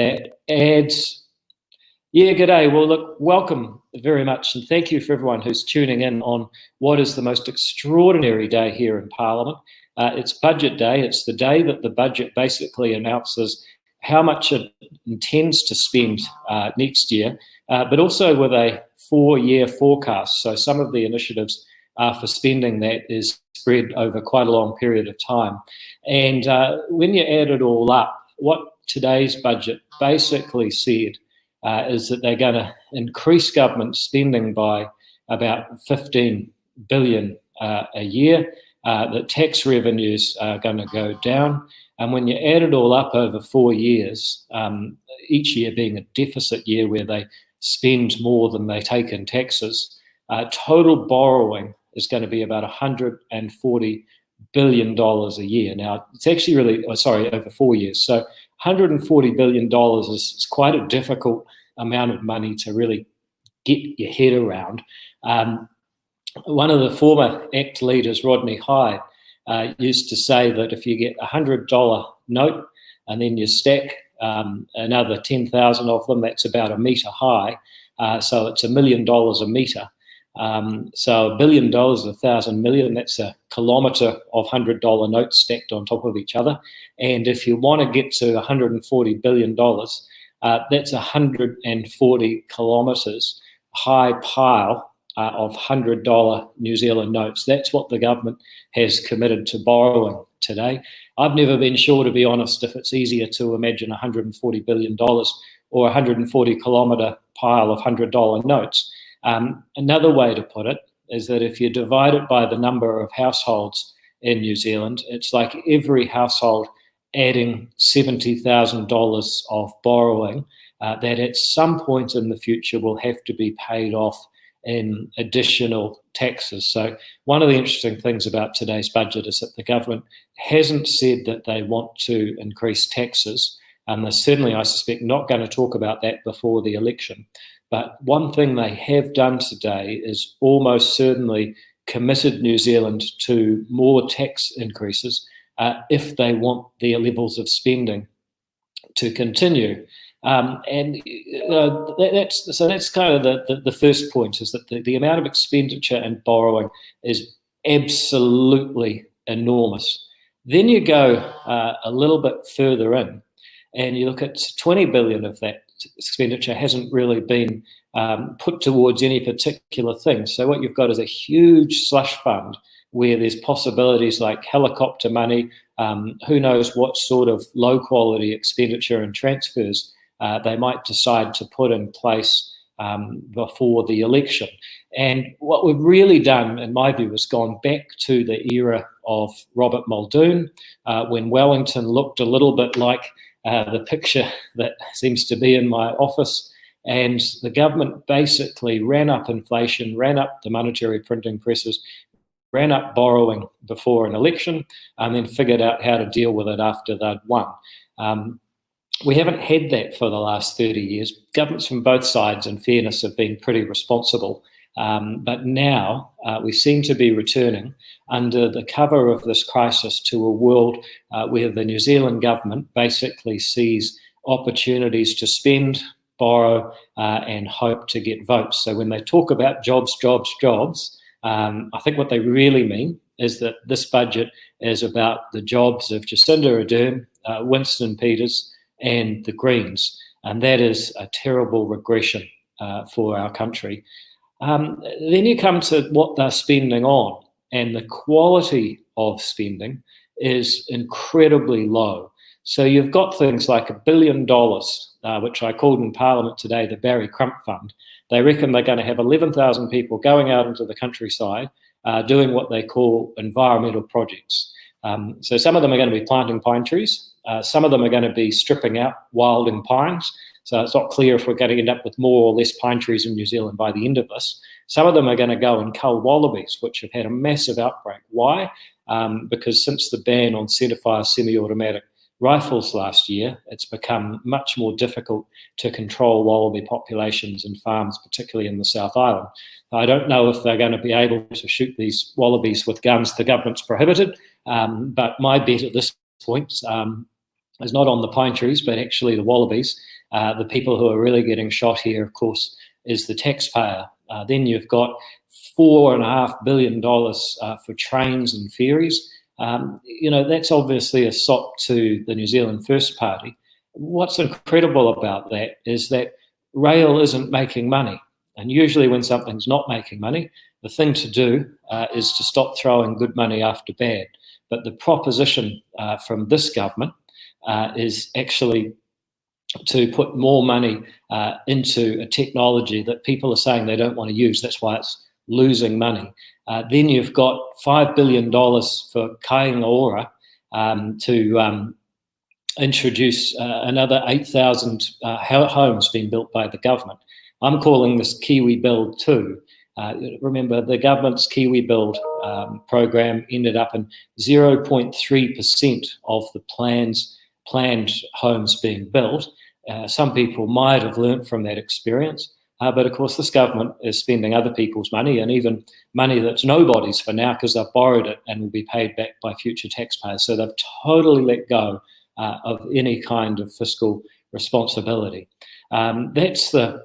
that adds. Yeah, g'day. Well, look, welcome very much, and thank you for everyone who's tuning in on what is the most extraordinary day here in Parliament. It's Budget Day. It's the day that the budget basically announces how much it intends to spend next year, but also with a 4-year forecast. So some of the initiatives for spending that is spread over quite a long period of time. And when you add it all up, what today's budget basically said is that they're going to increase government spending by about 15 billion a year. The tax revenues are going to go down. And when you add it all up over 4 years, each year being a deficit year where they spend more than they take in taxes, total borrowing is going to be about $140 billion a year. Now, it's actually really, over 4 years. So $140 billion is quite a difficult amount of money to really get your head around. One of the former ACT leaders, Rodney Hyde, used to say that if you get a $100 note and then you stack another 10,000 of them, that's about a metre high. So it's $1 million a metre. So $1 billion, 1,000 million, that's a kilometre of $100 notes stacked on top of each other. And if you want to get to $140 billion, that's 140 kilometres high pile of $100 New Zealand notes. That's what the government has committed to borrowing today. I've never been sure, to be honest, if it's easier to imagine $140 billion or a 140 kilometre pile of $100 notes. Another way to put it is that if you divide it by the number of households in New Zealand, it's like every household adding $70,000 of borrowing that at some point in the future will have to be paid off in additional taxes. So one of the interesting things about today's budget is that the government hasn't said that they want to increase taxes, and they're certainly, I suspect, not going to talk about that before the election. But one thing they have done today is almost certainly committed New Zealand to more tax increases if they want their levels of spending to continue. That's kind of the first point, is that the amount of expenditure and borrowing is absolutely enormous. Then you go a little bit further in and you look at 20 billion of that expenditure hasn't really been put towards any particular thing. So what you've got is a huge slush fund where there's possibilities like helicopter money, who knows what sort of low quality expenditure and transfers they might decide to put in place before the election. And what we've really done, in my view, is gone back to the era of Robert Muldoon, when Wellington looked a little bit like the picture that seems to be in my office, and the government basically ran up inflation, ran up the monetary printing presses, ran up borrowing before an election, and then figured out how to deal with it after they'd won. We haven't had that for the last 30 years. Governments from both sides, in fairness, have been pretty responsible. But now we seem to be returning under the cover of this crisis to a world where the New Zealand government basically sees opportunities to spend, borrow, and hope to get votes. So when they talk about jobs, jobs, jobs, I think what they really mean is that this budget is about the jobs of Jacinda Ardern, Winston Peters, and the Greens. And that is a terrible regression for our country. Then you come to what they're spending on, and the quality of spending is incredibly low. So you've got things like $1 billion, which I called in Parliament today the Barry Crump Fund. They reckon they're going to have 11,000 people going out into the countryside doing what they call environmental projects. So some of them are going to be planting pine trees. Some of them are going to be stripping out wilding pines. So it's not clear if we're going to end up with more or less pine trees in New Zealand by the end of this. Some of them are going to go and cull wallabies, which have had a massive outbreak. Why? Because since the ban on centrefire semi-automatic rifles last year, it's become much more difficult to control wallaby populations in farms, particularly in the South Island. I don't know if they're going to be able to shoot these wallabies with guns the government's prohibited, but my bet at this point is not on the pine trees, but actually the wallabies. The people who are really getting shot here, of course, is the taxpayer. Then you've got $4.5 billion for trains and ferries. That's obviously a sop to the New Zealand First Party. What's incredible about that is that rail isn't making money. And usually when something's not making money, the thing to do is to stop throwing good money after bad. But the proposition from this government is actually to put more money into a technology that people are saying they don't want to use. That's why it's losing money. Then you've got $5 billion for Kāinga Ora to introduce another 8,000 homes being built by the government. I'm calling this Kiwi Build 2. Remember, the government's Kiwi Build program ended up in 0.3% of the planned homes being built. Some people might have learnt from that experience, but of course this government is spending other people's money, and even money that's nobody's for now because they've borrowed it and will be paid back by future taxpayers. So they've totally let go of any kind of fiscal responsibility. That's the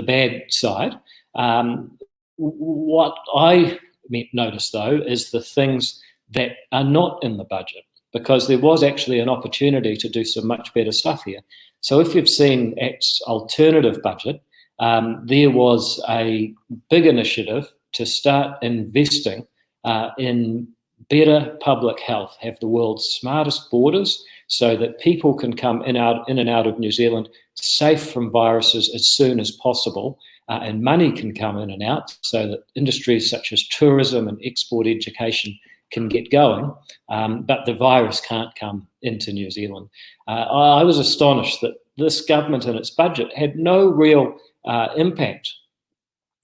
bad side. What I noticed, though, is the things that are not in the budget, because there was actually an opportunity to do some much better stuff here. So if you've seen ACT's alternative budget, there was a big initiative to start investing in better public health, have the world's smartest borders so that people can come in and out of New Zealand safe from viruses as soon as possible, and money can come in and out so that industries such as tourism and export education can get going, but the virus can't come into New Zealand. I was astonished that this government in its budget had no real impact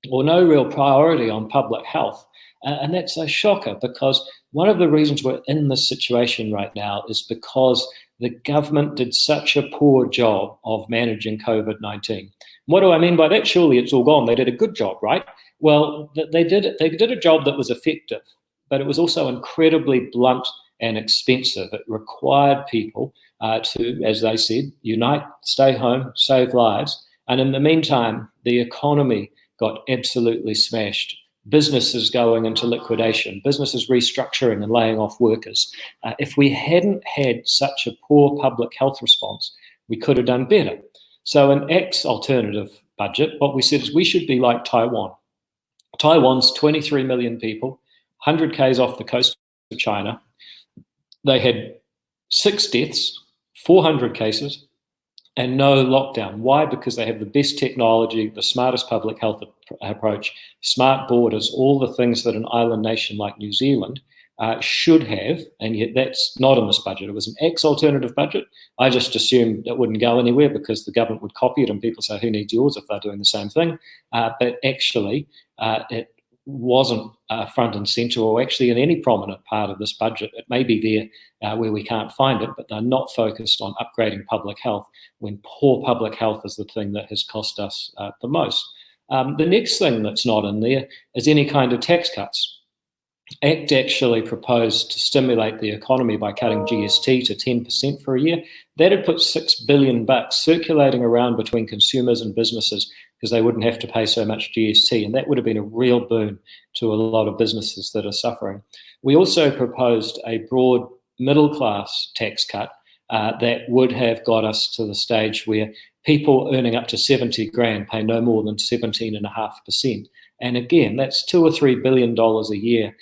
or no real priority on public health. And that's a shocker, because one of the reasons we're in this situation right now is because the government did such a poor job of managing COVID-19. What do I mean by that? Surely it's all gone. They did a good job, right? Well, they did a job that was effective, but it was also incredibly blunt and expensive. It required people to, as they said, unite, stay home, save lives. And in the meantime, the economy got absolutely smashed. Businesses going into liquidation, businesses restructuring and laying off workers. If we hadn't had such a poor public health response, we could have done better. So in ACT's alternative budget, what we said is we should be like Taiwan. Taiwan's 23 million people, 100 k's off the coast of China. They had 6 deaths, 400 cases, and no lockdown. Why? Because they have the best technology, the smartest public health approach, smart borders, all the things that an island nation like New Zealand should have, and yet that's not in this budget. It was an ex-alternative budget. I just assumed it wouldn't go anywhere because the government would copy it and people say, who needs yours if they're doing the same thing? But actually, it wasn't front and centre, or actually in any prominent part of this budget. It may be there where we can't find it, but they're not focused on upgrading public health when poor public health is the thing that has cost us the most. The next thing that's not in there is any kind of tax cuts. ACT actually proposed to stimulate the economy by cutting GST to 10% for a year. That'd put $6 billion circulating around between consumers and businesses because they wouldn't have to pay so much GST, and that would have been a real boon to a lot of businesses that are suffering. We also proposed a broad middle-class tax cut that would have got us to the stage where people earning up to 70 grand pay no more than 17.5%. And again, that's $2 or $3 billion a year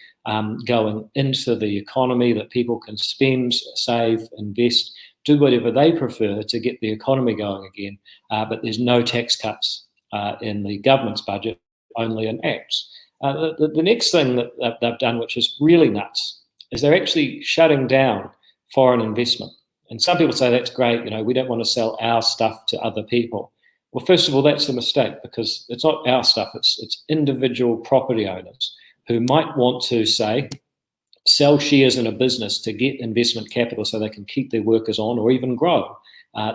going into the economy that people can spend, save, invest, do whatever they prefer to get the economy going again. But there's no tax cuts in the government's budget, only in ACT's. The next thing that they've done, which is really nuts, is they're actually shutting down foreign investment. And some people say that's great, we don't want to sell our stuff to other people. Well, first of all, that's a mistake, because it's not our stuff, it's individual property owners who might want to, say, sell shares in a business to get investment capital so they can keep their workers on or even grow.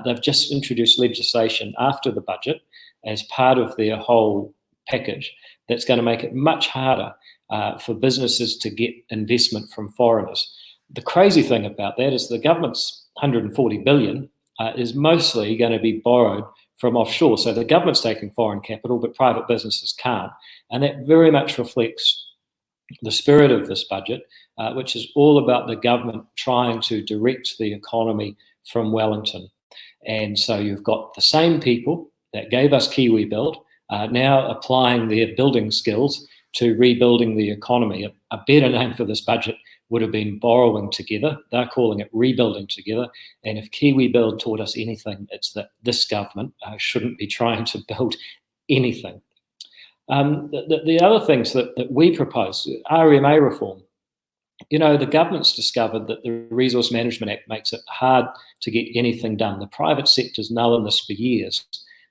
They've just introduced legislation after the budget as part of their whole package that's going to make it much harder for businesses to get investment from foreigners. The crazy thing about that is the government's 140 billion is mostly going to be borrowed from offshore. So the government's taking foreign capital, but private businesses can't. And that very much reflects the spirit of this budget, which is all about the government trying to direct the economy from Wellington. And so you've got the same people that gave us Kiwi Build now applying their building skills to rebuilding the economy. A better name for this budget would have been borrowing together. They're calling it rebuilding together. And if Kiwi Build taught us anything, it's that this government shouldn't be trying to build anything. The other things that we propose, RMA reform. You know, the government's discovered that the Resource Management Act makes it hard to get anything done. The private sector's known this for years.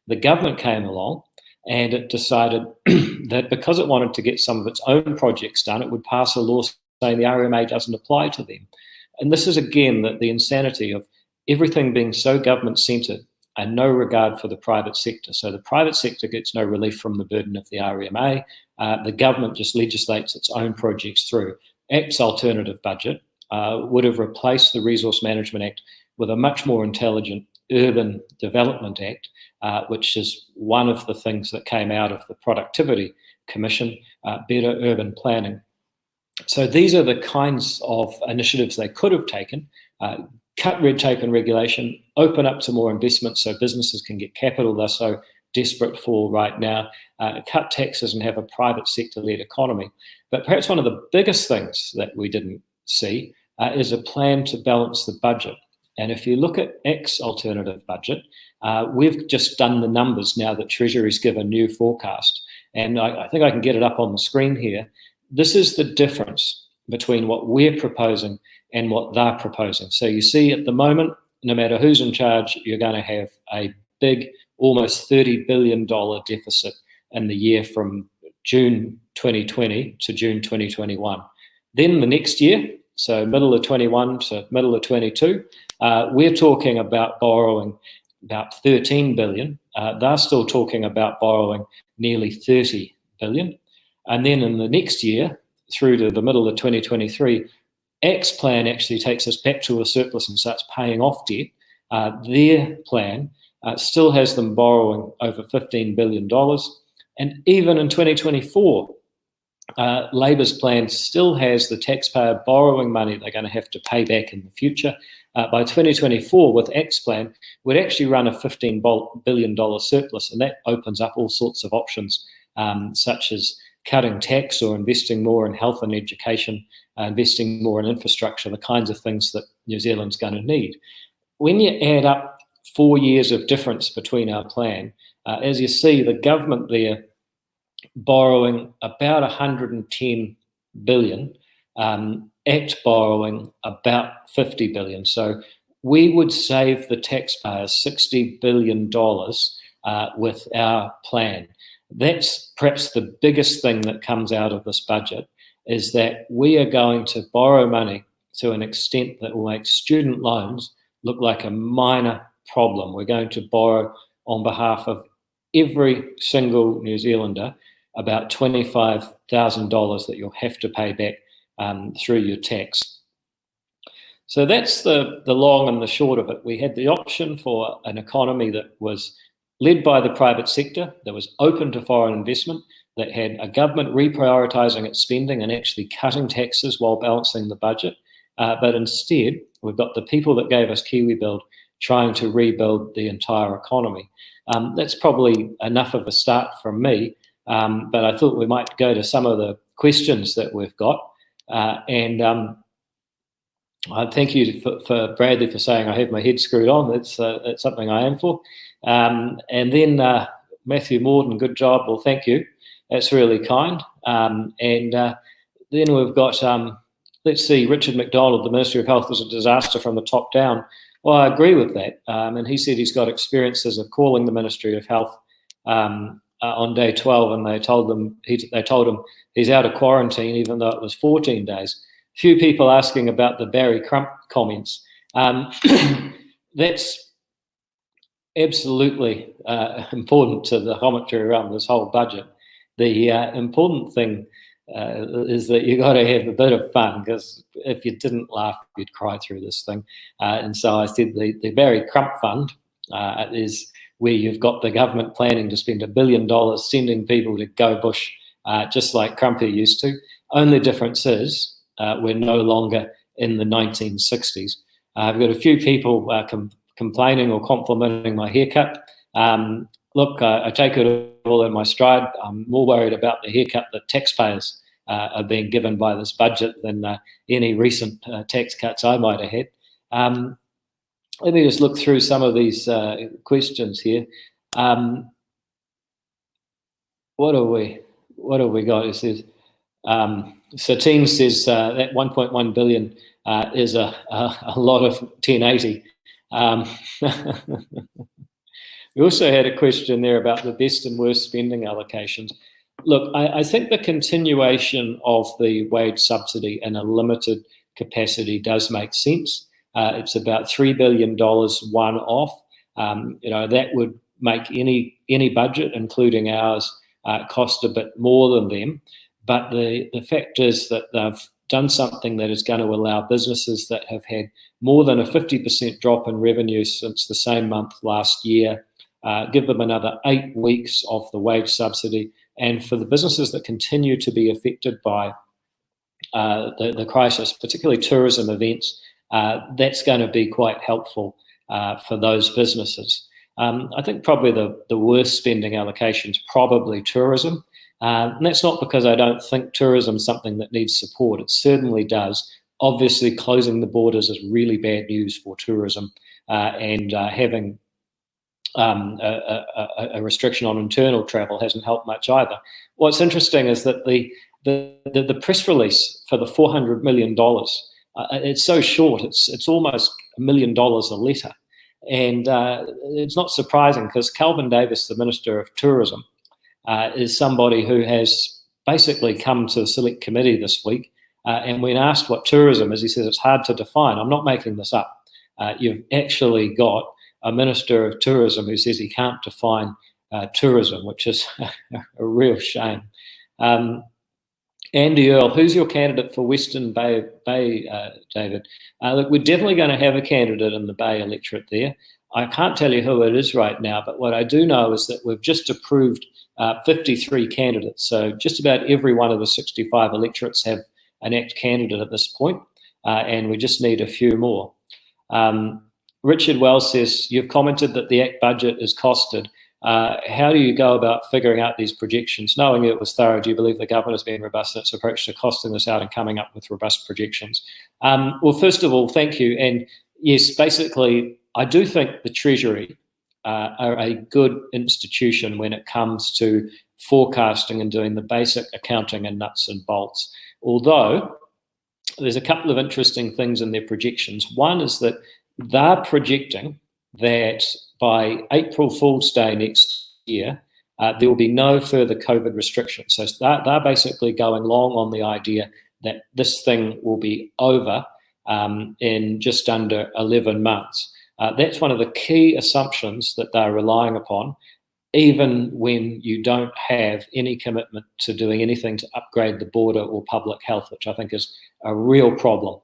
The government came along and it decided that because it wanted to get some of its own projects done, it would pass a law saying the RMA doesn't apply to them. And this is, again, the insanity of everything being so government-centred and no regard for the private sector. So the private sector gets no relief from the burden of the RMA. The government just legislates its own projects through. ACT's alternative budget would have replaced the Resource Management Act with a much more intelligent Urban Development Act, which is one of the things that came out of the Productivity Commission, better urban planning. So these are the kinds of initiatives they could have taken. Cut red tape and regulation, open up to more investment so businesses can get capital they're so desperate for right now, cut taxes and have a private sector-led economy. But perhaps one of the biggest things that we didn't see is a plan to balance the budget. And if you look at ACT's alternative budget, we've just done the numbers now that Treasury's given a new forecast. And I think I can get it up on the screen here. This is the difference between what we're proposing and what they're proposing. So you see at the moment, no matter who's in charge, you're going to have a big, almost $30 billion deficit in the year from June 2020 to June 2021. Then the next year, so middle of 21 to middle of 22, we're talking about borrowing about 13 billion. They're still talking about borrowing nearly 30 billion. And then in the next year, through to the middle of 2023, ACT's plan actually takes us back to a surplus and starts paying off debt. Their plan still has them borrowing over $15 billion. And even in 2024, Labor's plan still has the taxpayer borrowing money they're going to have to pay back in the future. By 2024, with ACT's plan, we'd actually run a $15 billion surplus, and that opens up all sorts of options, such as cutting tax or investing more in health and education, investing more in infrastructure, the kinds of things that New Zealand's going to need. When you add up 4 years of difference between our plan, as you see, the government there borrowing about 110 billion, ACT borrowing about 50 billion. So we would save the taxpayers $60 billion with our plan. That's perhaps the biggest thing that comes out of this budget, is that we are going to borrow money to an extent that will make student loans look like a minor problem. We're going to borrow on behalf of every single New Zealander about $25,000 that you'll have to pay back through your tax. So that's the long and the short of it. We had the option for an economy that was led by the private sector, that was open to foreign investment, that had a government reprioritising its spending and actually cutting taxes while balancing the budget. But instead, we've got the people that gave us Kiwi Build trying to rebuild the entire economy. That's probably enough of a start from me, but I thought we might go to some of the questions that we've got. I thank you for Bradley for saying I have my head screwed on. That's something I am for. And then Matthew Morden, good job. Well, thank you. That's really kind. Then we've got, let's see, Richard McDonald, the Ministry of Health was a disaster from the top down. Well, I agree with that. And he said he's got experiences of calling the Ministry of Health on day 12, and they told him he's out of quarantine, even though it was 14 days. Few people asking about the Barry Crump comments. That's absolutely important to the commentary around this whole budget. The important thing is that you got to have a bit of fun, because if you didn't laugh, you'd cry through this thing. And so I said the Barry Crump Fund is where you've got the government planning to spend $1 billion sending people to go bush, just like Crumpy used to. Only difference is we're no longer in the 1960s. I've got a few people complaining or complimenting my haircut. Look, I take it all in my stride. I'm more worried about the haircut that taxpayers are being given by this budget than any recent tax cuts I might have had. Let me just look through some of these questions here. What have we got? It says, Satine says that 1.1 billion is a lot of 1080. We also had a question there about the best and worst spending allocations. Look, I think the continuation of the wage subsidy in a limited capacity does make sense. It's about $3 billion one-off. That would make any budget, including ours, cost a bit more than them. But the fact is that they've done something that is going to allow businesses that have had more than a 50% drop in revenue since the same month last year, give them another 8 weeks of the wage subsidy. And for the businesses that continue to be affected by the crisis, particularly tourism events, that's going to be quite helpful for those businesses. I think probably the worst spending allocation is probably tourism. And that's not because I don't think tourism is something that needs support. It certainly does. Obviously, closing the borders is really bad news for tourism, and having a restriction on internal travel hasn't helped much either. What's interesting is that the press release for the $400 million, it's so short, it's almost $1 million a letter. And it's not surprising, because Calvin Davis, the Minister of Tourism, is somebody who has basically come to the select committee this week, and when asked what tourism is, he says it's hard to define. I'm not making this up. You've actually got a Minister of Tourism who says he can't define tourism, which is a real shame. Andy Earl, who's your candidate for Western Bay, David? Look, we're definitely going to have a candidate in the Bay electorate there. I can't tell you who it is right now, but what I do know is that we've just approved 53 candidates. So just about every one of the 65 electorates have an ACT candidate at this point, and we just need a few more. Richard Wells says, you've commented that the ACT budget is costed. How do you go about figuring out these projections? Knowing it was thorough, do you believe the government has been robust in its approach to costing this out and coming up with robust projections? Well, first of all, thank you. And yes, basically, I do think the Treasury are a good institution when it comes to forecasting and doing the basic accounting and nuts and bolts. Although there's a couple of interesting things in their projections. One is that they're projecting that by April Fool's Day next year, there will be no further COVID restrictions. So they're basically going long on the idea that this thing will be over in just under 11 months. That's one of the key assumptions that they're relying upon, even when you don't have any commitment to doing anything to upgrade the border or public health, which I think is a real problem.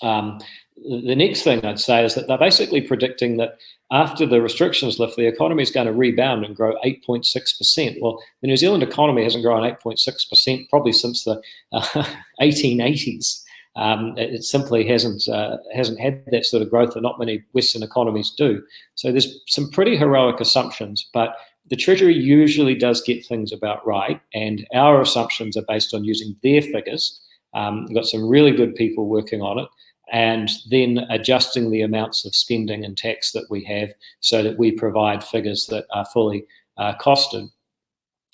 The next thing I'd say is that they're basically predicting that after the restrictions lift, the economy is going to rebound and grow 8.6%. Well, the New Zealand economy hasn't grown 8.6% probably since the 1880s. It simply hasn't had that sort of growth that not many Western economies do. So there's some pretty heroic assumptions, but the Treasury usually does get things about right, and our assumptions are based on using their figures. We've got some really good people working on it, and then adjusting the amounts of spending and tax that we have so that we provide figures that are fully costed.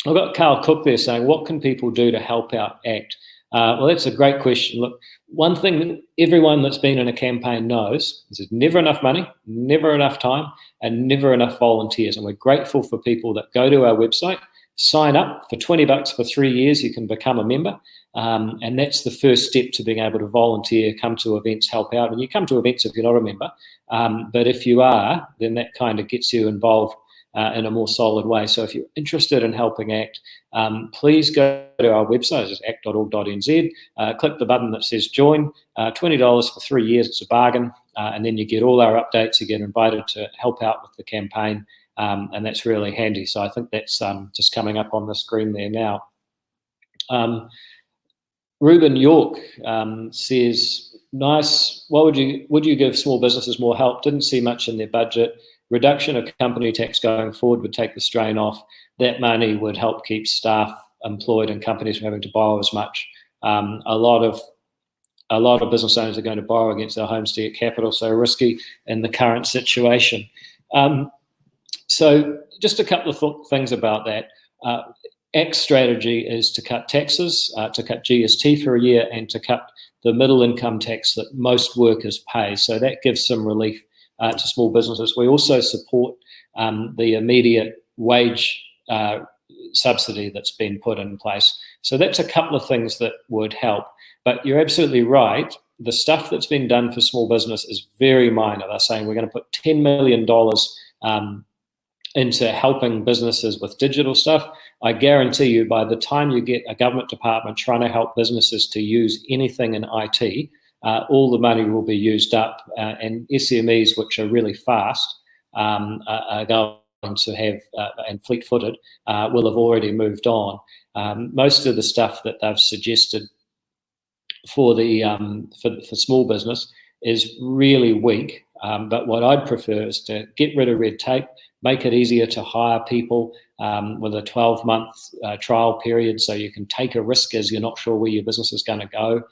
I've got Carl Cook there saying, what can people do to help out ACT? Well, that's a great question. Look, one thing that everyone that's been in a campaign knows is there's never enough money, never enough time, and never enough volunteers. And we're grateful for people that go to our website, sign up for $20 for 3 years, you can become a member. And that's the first step to being able to volunteer, come to events, help out. And you come to events if you're not a member. But if you are, then that kind of gets you involved in a more solid way. So if you're interested in helping ACT, please go to our website, it's act.org.nz, click the button that says join, $20 for 3 years, it's a bargain, and then you get all our updates, you get invited to help out with the campaign, and that's really handy. So I think that's just coming up on the screen there now. Ruben York says, nice, would you give small businesses more help? Didn't see much in their budget. Reduction of company tax going forward would take the strain off. That money would help keep staff employed and companies from having to borrow as much. A lot of business owners are going to borrow against their homes to get capital, so risky in the current situation. So just a couple of things about that. ACT's strategy is to cut taxes, to cut GST for a year, and to cut the middle income tax that most workers pay. So that gives some relief to small businesses. We also support the immediate wage subsidy that's been put in place. So that's a couple of things that would help. But you're absolutely right. The stuff that's been done for small business is very minor. They're saying we're going to put $10 million into helping businesses with digital stuff. I guarantee you by the time you get a government department trying to help businesses to use anything in IT, all the money will be used up, and SMEs, which are really fast, are going to have, and fleet-footed, will have already moved on. Most of the stuff that they've suggested for small business is really weak, but what I'd prefer is to get rid of red tape, make it easier to hire people with a 12-month trial period so you can take a risk as you're not sure where your business is going to go.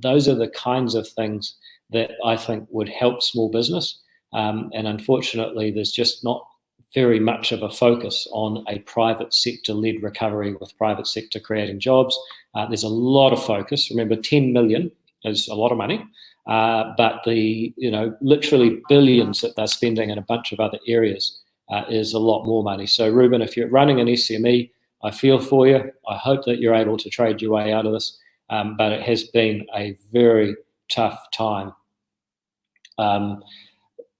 Those are the kinds of things that I think would help small business. And unfortunately, there's just not very much of a focus on a private sector-led recovery with private sector creating jobs. There's a lot of focus. Remember, 10 million is a lot of money, but the literally billions that they're spending in a bunch of other areas is a lot more money. So, Ruben, if you're running an SME, I feel for you. I hope that you're able to trade your way out of this, but it has been a very tough time.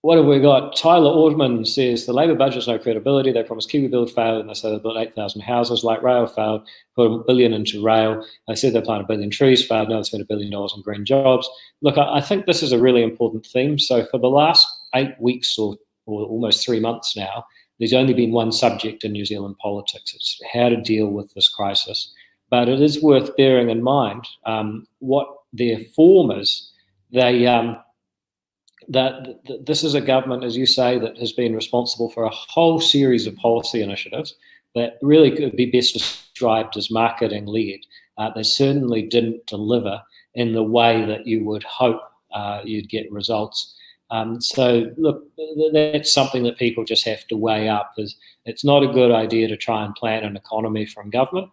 What have we got? Tyler Ortman says, the Labor budget's no credibility. They promised Kiwi Build failed, and they said they built 8,000 houses. Like Rail failed, put $1 billion into rail. They said they planted 1 billion trees, failed. Now they spent $1 billion on green jobs. Look, I think this is a really important theme. So for the last 8 weeks or almost 3 months now, there's only been one subject in New Zealand politics. It's how to deal with this crisis. But it is worth bearing in mind what their form is. That this is a government, as you say, that has been responsible for a whole series of policy initiatives that really could be best described as marketing-led. They certainly didn't deliver in the way that you would hope you'd get results. So, look, that's something that people just have to weigh up. It's not a good idea to try and plan an economy from government,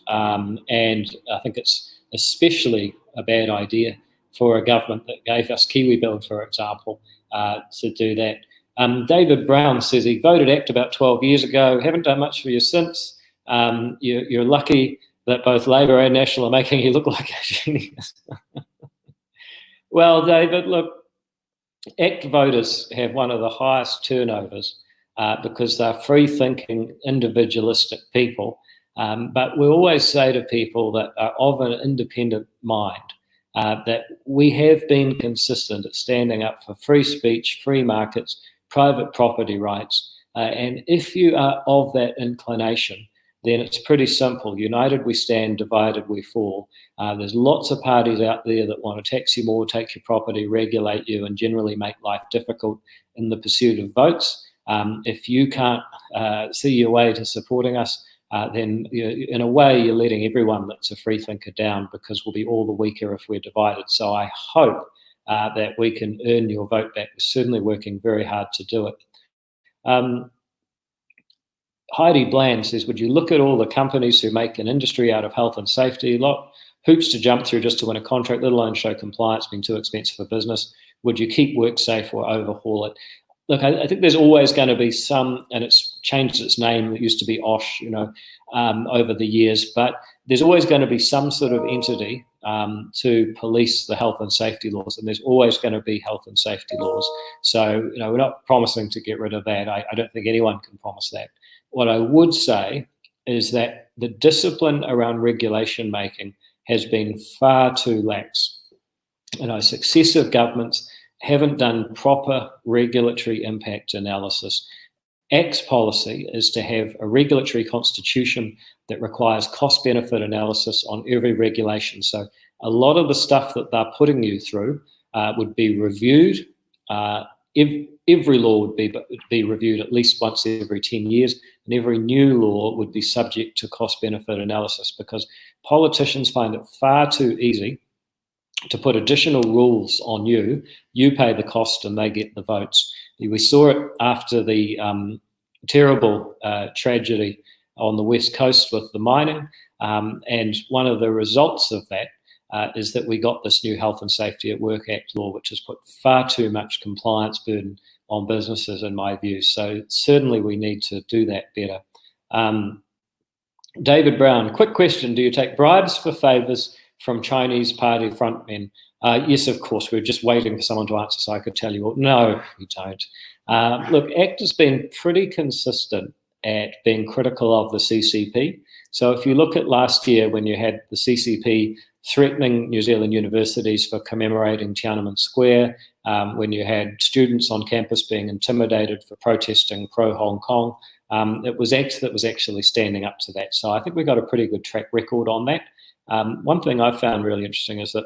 and I think it's especially a bad idea for a government that gave us Kiwi Build, for example, to do that. David Brown says he voted ACT about 12 years ago, haven't done much for you since. You're lucky that both Labor and National are making you look like a genius. Well, David, look, ACT voters have one of the highest turnovers because they're free-thinking, individualistic people. But we always say to people that are of an independent mind, that we have been consistent at standing up for free speech, free markets, private property rights. And if you are of that inclination, then it's pretty simple. United we stand, divided we fall. There's lots of parties out there that want to tax you more, take your property, regulate you, and generally make life difficult in the pursuit of votes. If you can't see your way to supporting us, then in a way you're letting everyone that's a free thinker down, because we'll be all the weaker if we're divided. So I hope that we can earn your vote back. We're certainly working very hard to do it. Heidi Bland says, would you look at all the companies who make an industry out of health and safety? A lot hoops to jump through just to win a contract, let alone show compliance, being too expensive for business. Would you keep WorkSafe or overhaul it? Look, I think there's always going to be some, and it's changed its name. It used to be OSH, over the years, but there's always going to be some sort of entity to police the health and safety laws, and there's always going to be health and safety laws. So, we're not promising to get rid of that. I don't think anyone can promise that. What I would say is that the discipline around regulation making has been far too lax. Successive governments haven't done proper regulatory impact analysis. ACT's policy is to have a regulatory constitution that requires cost-benefit analysis on every regulation. So a lot of the stuff that they're putting you through would be reviewed. Every law would be reviewed at least once every 10 years, and every new law would be subject to cost-benefit analysis, because politicians find it far too easy to put additional rules on you. You pay the cost and they get the votes. We saw it after the terrible tragedy on the West Coast with the mining, and one of the results of that is that we got this new Health and Safety at Work Act law, which has put far too much compliance burden on businesses, in my view. So certainly we need to do that better. David Brown, quick question. Do you take bribes for favours from Chinese party frontmen? Yes, of course. We're just waiting for someone to answer so I could tell you all. No, we don't. Look, ACT has been pretty consistent at being critical of the CCP. So if you look at last year when you had the CCP threatening New Zealand universities for commemorating Tiananmen Square, when you had students on campus being intimidated for protesting pro-Hong Kong, it was ACT that was actually standing up to that. So I think we've got a pretty good track record on that. One thing I found really interesting is that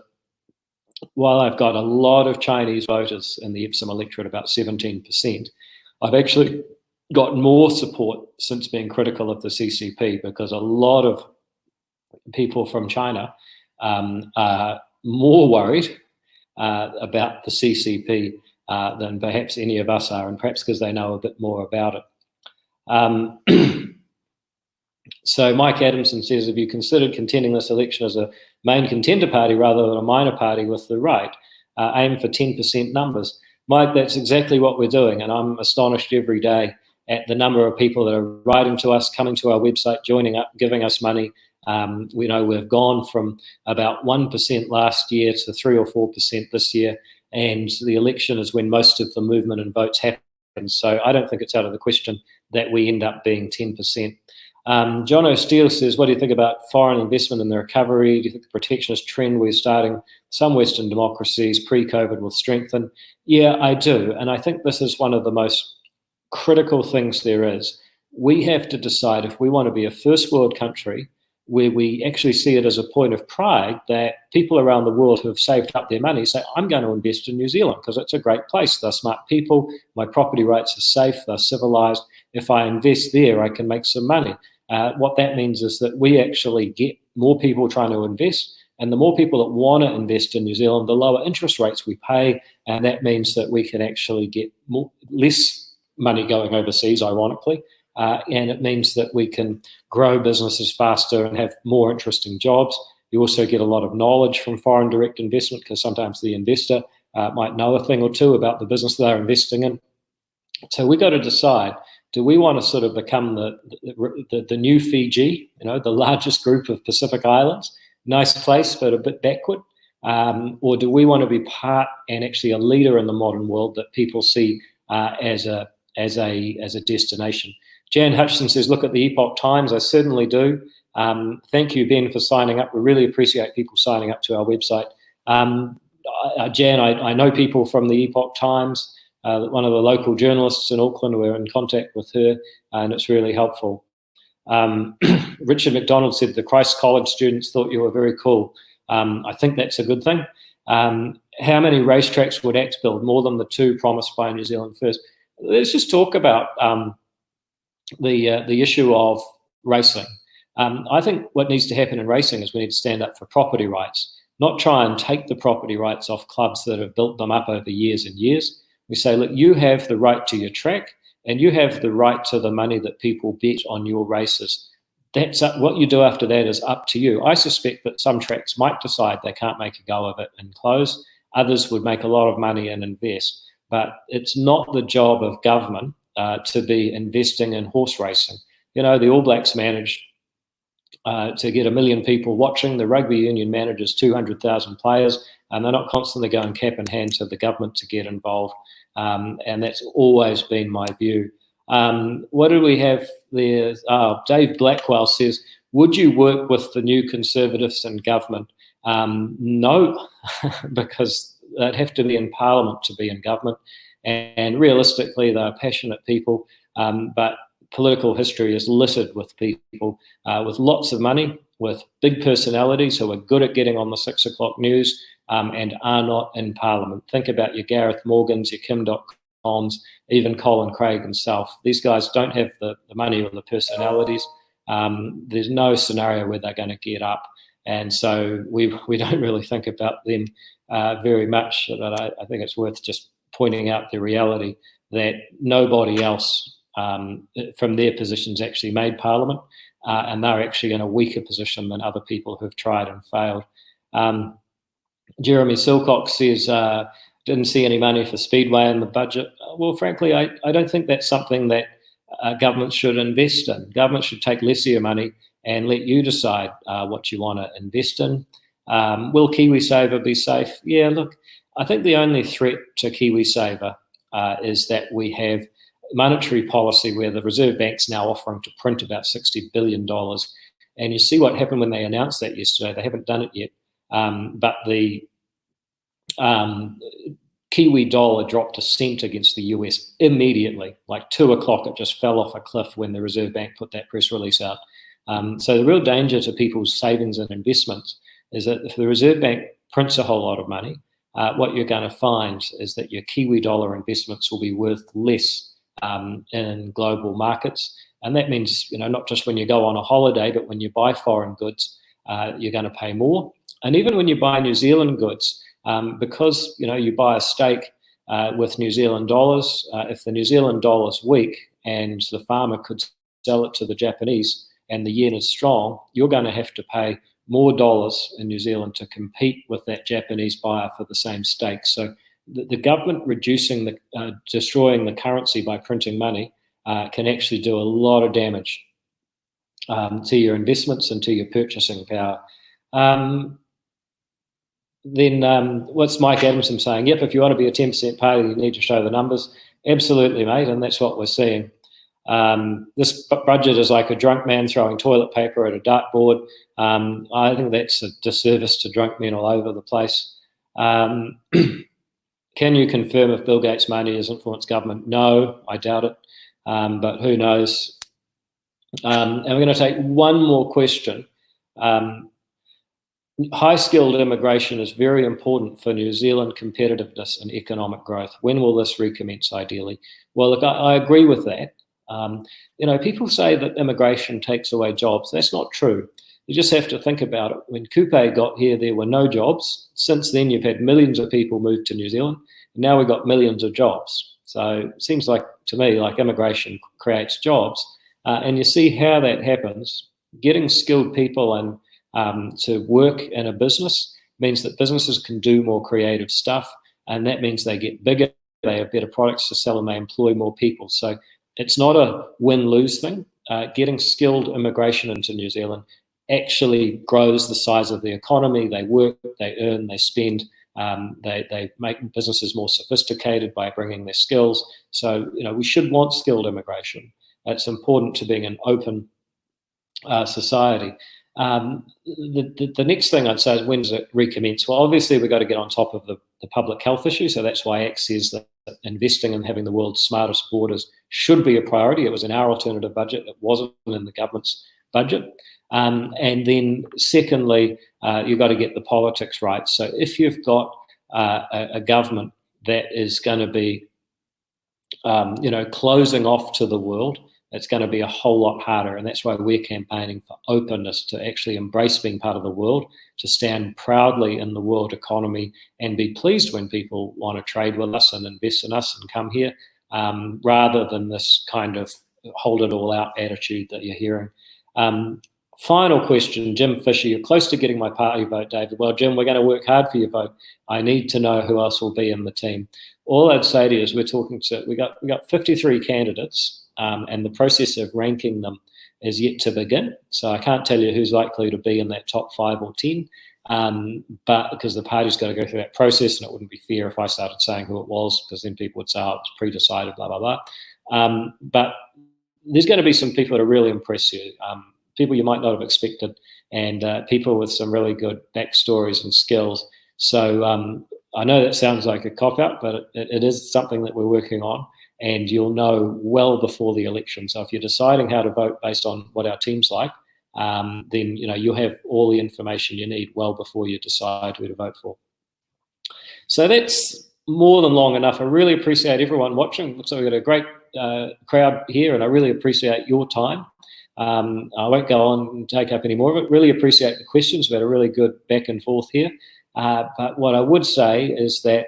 while I've got a lot of Chinese voters in the Epsom electorate, about 17%, I've actually got more support since being critical of the CCP, because a lot of people from China are more worried about the CCP than perhaps any of us are, and perhaps because they know a bit more about it. So Mike Adamson says, have you considered contending this election as a main contender party rather than a minor party with the right? Aim for 10% numbers. Mike, that's exactly what we're doing, and I'm astonished every day at the number of people that are writing to us, coming to our website, joining up, giving us money. We know we've gone from about 1% last year to 3 or 4% this year, and the election is when most of the movement and votes happen. So I don't think it's out of the question that we end up being 10%. John O'Steele says, what do you think about foreign investment in the recovery? Do you think the protectionist trend we're starting some Western democracies pre-COVID will strengthen? Yeah, I do. And I think this is one of the most critical things there is. We have to decide if we want to be a first world country where we actually see it as a point of pride that people around the world who have saved up their money say, I'm going to invest in New Zealand because it's a great place. They're smart people. My property rights are safe. They're civilized. If I invest there, I can make some money. What that means is that we actually get more people trying to invest, and the more people that want to invest in New Zealand, the lower interest rates we pay, and that means that we can actually get less money going overseas, ironically, and it means that we can grow businesses faster and have more interesting jobs. You also get a lot of knowledge from foreign direct investment, because sometimes the investor might know a thing or two about the business they're investing in. So we've got to decide, do we want to sort of become the new Fiji, the largest group of Pacific Islands? Nice place, but a bit backward. Or do we want to be part and actually a leader in the modern world that people see as a destination? Jan Hutchison says, look at the Epoch Times. I certainly do. Thank you, Ben, for signing up. We really appreciate people signing up to our website. Jan, I know people from the Epoch Times. One of the local journalists in Auckland, we're in contact with her, and it's really helpful. Richard McDonald said the Christ College students thought you were very cool. I think that's a good thing. How many racetracks would ACT build? More than the 2 promised by New Zealand First. Let's just talk about the issue of racing. I think what needs to happen in racing is we need to stand up for property rights, not try and take the property rights off clubs that have built them up over years and years. We say, look, you have the right to your track, and you have the right to the money that people bet on your races. That's what you do after that is up to you. I suspect that some tracks might decide they can't make a go of it and close. Others would make a lot of money and invest. But it's not the job of government to be investing in horse racing. The All Blacks managed to get 1 million people watching. The rugby union manages 200,000 players, and they're not constantly going cap in hand to the government to get involved. And that's always been my view. What do we have there? Dave Blackwell says, Would you work with the new Conservatives in government? No, because they'd have to be in Parliament to be in government. And realistically, they're passionate people, but political history is littered with people with lots of money, with big personalities who are good at getting on the 6 o'clock news and are not in Parliament. Think about your Gareth Morgans, your Kim Dotcoms, even Colin Craig himself. These guys don't have the money or the personalities. There's no scenario where they're going to get up. And so we don't really think about them very much. But I think it's worth just pointing out the reality that nobody else from their positions actually made Parliament, and they're actually in a weaker position than other people who've tried and failed. Jeremy Silcox says, didn't see any money for Speedway in the budget. Well, frankly, I don't think that's something that government should invest in. Government should take less of your money and let you decide what you want to invest in. Will KiwiSaver be safe? Yeah, look, I think the only threat to KiwiSaver is that we have monetary policy where the Reserve Bank's now offering to print about $60 billion. And you see what happened when they announced that yesterday. They haven't done it yet. But the Kiwi dollar dropped a cent against the US immediately. Like 2 o'clock, it just fell off a cliff when the Reserve Bank put that press release out. So the real danger to people's savings and investments is that if the Reserve Bank prints a whole lot of money, what you're going to find is that your Kiwi dollar investments will be worth less in global markets. And that means, not just when you go on a holiday, but when you buy foreign goods, you're going to pay more. And even when you buy New Zealand goods, because, you buy a steak with New Zealand dollars, if the New Zealand dollar's weak and the farmer could sell it to the Japanese and the yen is strong, you're going to have to pay more dollars in New Zealand to compete with that Japanese buyer for the same steak. So the government reducing destroying the currency by printing money can actually do a lot of damage to your investments and to your purchasing power. Then what's Mike Adamson saying? Yep, if you want to be a 10% party, you need to show the numbers. Absolutely, mate, and that's what we're seeing. This budget is like a drunk man throwing toilet paper at a dartboard. I think that's a disservice to drunk men all over the place. Can you confirm if Bill Gates' money has influenced government? No, I doubt it, but who knows? And we're going to take one more question. High-skilled immigration is very important for New Zealand competitiveness and economic growth. When will this recommence, ideally? Well, look, I agree with that. People say that immigration takes away jobs. That's not true. You just have to think about it. When Kupe got here, there were no jobs. Since then, you've had millions of people move to New Zealand. And now we've got millions of jobs. So it seems like, to me, like immigration creates jobs. And you see how that happens. Getting skilled people and to work in a business means that businesses can do more creative stuff, and that means they get bigger, they have better products to sell, and they employ more people. So it's not a win-lose thing. Getting skilled immigration into New Zealand actually grows the size of the economy. They work, they earn, they spend, they make businesses more sophisticated by bringing their skills. So, we should want skilled immigration. It's important to being an open society. The next thing I'd say is, when does it recommence? Well, obviously we've got to get on top of the public health issue. So that's why ACT says that investing in having the world's smartest borders should be a priority. It was in our alternative budget. It wasn't in the government's budget. And then secondly, you've got to get the politics right. So if you've got a government that is going to be, closing off to the world, it's going to be a whole lot harder. And that's why we're campaigning for openness, to actually embrace being part of the world, to stand proudly in the world economy and be pleased when people want to trade with us and invest in us and come here, rather than this kind of hold it all out attitude that you're hearing. Final question, Jim Fisher, you're close to getting my party vote, David. Well, Jim, we're going to work hard for your vote. I need to know who else will be in the team. All I'd say to you is we got 53 candidates, and the process of ranking them is yet to begin. So I can't tell you who's likely to be in that top 5 or 10, but because the party's got to go through that process, and it wouldn't be fair if I started saying who it was, because then people would say, oh, it's pre-decided, blah, blah, blah. But there's going to be some people that really impress you. people you might not have expected, and people with some really good backstories and skills. So I know that sounds like a cop-out, but it is something that we're working on, and you'll know well before the election. So if you're deciding how to vote based on what our team's like, then you'll have all the information you need well before you decide who to vote for. So that's more than long enough. I really appreciate everyone watching. Looks like we've got a great crowd here, and I really appreciate your time. I won't go on and take up any more of it. Really appreciate the questions. We had a really good back and forth here. But what I would say is that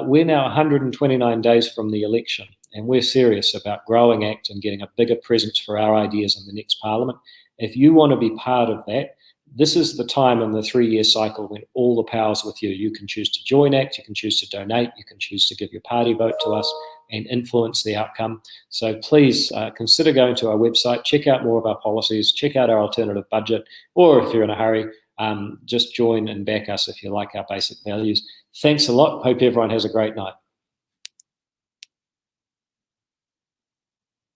we're now 129 days from the election, and we're serious about growing ACT and getting a bigger presence for our ideas in the next Parliament. If you want to be part of that, this is the time in the 3-year cycle when all the power's with you. You can choose to join ACT, you can choose to donate, you can choose to give your party vote to us and influence the outcome. So please consider going to our website, check out more of our policies, check out our alternative budget, or if you're in a hurry, just join and back us if you like our basic values. Thanks a lot. Hope everyone has a great night.